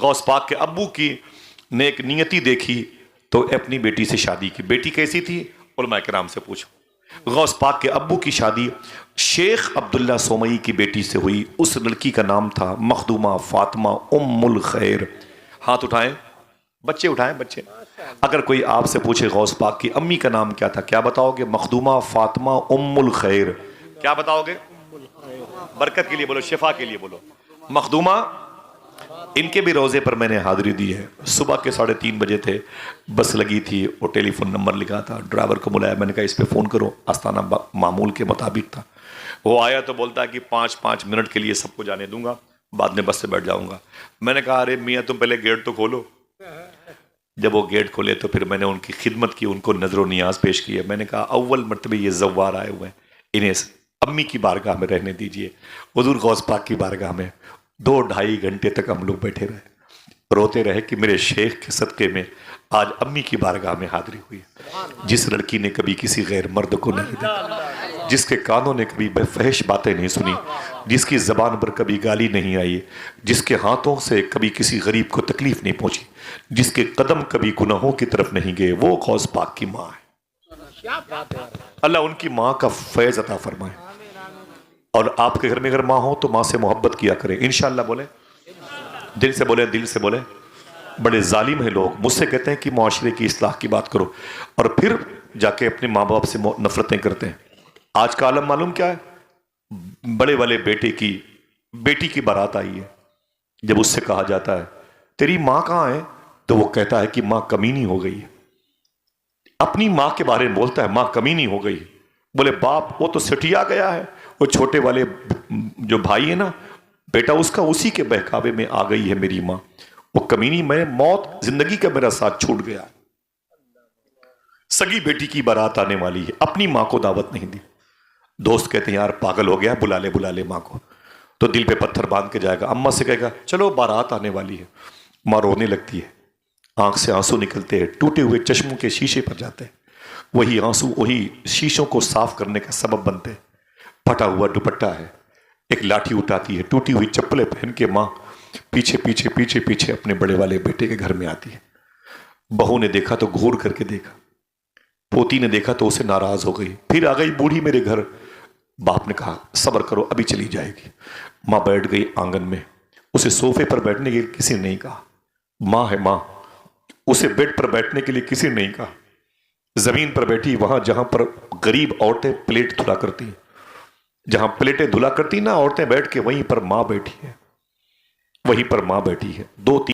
غوث پاک کے ابو کی نیک نیتی دیکھی تو اپنی بیٹی سے شادی کی. بیٹی کیسی تھی؟ علماء کرام سے پوچھو. غوث پاک کے ابو کی شادی شیخ عبداللہ سومئی کی بیٹی سے ہوئی. اس لڑکی کا نام تھا مخدومہ فاطمہ ام الخیر. ہاتھ اٹھائیں بچے، اٹھائیں بچے. اگر کوئی آپ سے پوچھے غوث پاک کی امی کا نام کیا تھا، کیا بتاؤ گے؟ مخدومہ فاطمہ ام الخیر. کیا بتاؤ گے؟ برکت کے لیے بولو، شفا کے لیے بولو. مخدومہ. ان کے بھی روزے پر میں نے حاضری دی ہے. صبح کے 3:30 بجے تھے، بس لگی تھی، وہ ٹیلی فون نمبر لکھا تھا. ڈرائیور کو بلایا، میں نے کہا اس پہ فون کرو. آستانہ معمول کے مطابق تھا. وہ آیا تو بولتا ہے کہ 5 منٹ کے لیے سب کو جانے دوں گا، بعد میں بس سے بیٹھ جاؤں گا. میں نے کہا ارے میاں تم پہلے گیٹ تو کھولو. جب وہ گیٹ کھولے تو پھر میں نے ان کی خدمت کی، ان کو نظر و نیاز پیش کی ہے. میں نے کہا اول مرتبہ یہ زوار آئے ہوئے ہیں، انہیں امی کی بارگاہ میں رہنے دیجئے. حضور غوث پاک کی بارگاہ میں 2-2.5 گھنٹے تک ہم لوگ بیٹھے رہے، روتے رہے کہ میرے شیخ کے صدقے میں آج امی کی بارگاہ میں حاضری ہوئی. جس لڑکی نے کبھی کسی غیر مرد کو نہیں دیکھا، جس کے کانوں نے کبھی فحش باتیں نہیں سنی، جس کی زبان پر کبھی گالی نہیں آئی، جس کے ہاتھوں سے کبھی کسی غریب کو تکلیف نہیں پہنچی، جس کے قدم کبھی گناہوں کی طرف نہیں گئے، وہ غوث پاک کی ماں ہے. اللہ ان کی ماں کا فیض عطا فرمائے. اور آپ کے گھر میں اگر ماں ہو تو ماں سے محبت کیا کریں. انشاءاللہ بولیں، دل سے بولیں، دل سے بولیں. بڑے ظالم ہیں لوگ، مجھ سے کہتے ہیں کہ معاشرے کی اصلاح کی بات کرو، اور پھر جا کے اپنے ماں باپ سے نفرتیں کرتے ہیں. آج کا عالم معلوم کیا ہے؟ بڑے والے بیٹی کی بارات آئی ہے. جب اس سے کہا جاتا ہے تیری ماں کہاں ہے، تو وہ کہتا ہے کہ ماں کمینی ہو گئی ہے. اپنی ماں کے بارے میں بولتا ہے ماں کمینی ہو گئی. بولے باپ وہ تو سٹیا گیا ہے، وہ چھوٹے والے جو بھائی ہے نا بیٹا، اس کا اسی کے بہکاوے میں آ گئی ہے میری ماں. وہ کمینی، میں موت زندگی کا میرا ساتھ چھوٹ گیا. سگی بیٹی کی بارات آنے والی ہے، اپنی ماں کو دعوت نہیں دی. دوست کہتے ہیں یار پاگل ہو گیا، بلا لے ماں کو. تو دل پہ پتھر باندھ کے جائے گا. اماں سے کہے گا چلو بارات آنے والی ہے. ماں رونے لگتی ہے، آنکھ سے آنسو نکلتے ہیں، ٹوٹے ہوئے چشموں کے شیشے پر جاتے ہیں. وہی آنسو وہی شیشوں کو صاف کرنے کا سبب بنتے ہیں. پھٹا ہوا دوپٹہ ہے، ایک لاٹھی اٹھاتی ہے، ٹوٹی ہوئی چپلیں پہن کے ماں پیچھے اپنے بڑے والے بیٹے کے گھر میں آتی ہے. بہو نے دیکھا تو گھور کر کے دیکھا، پوتی نے دیکھا تو اسے ناراض ہو گئی. پھر آ گئی بوڑھی میرے گھر. باپ نے کہا صبر کرو ابھی چلی جائے گی. ماں بیٹھ گئی آنگن میں. اسے صوفے پر بیٹھنے کے لیے کسی نے نہیں کہا. ماں ہے ماں، اسے بیڈ پر بیٹھنے کے لیے کسی نے نہیں کہا. زمین پر بیٹھی، وہاں جہاں پر غریب عورتیں پلیٹ دھلا کرتی، جہاں پلیٹیں دھلا کرتی نا عورتیں بیٹھ کے، وہیں پر ماں بیٹھی ہے، وہیں پر ماں بیٹھی ہے. 2-3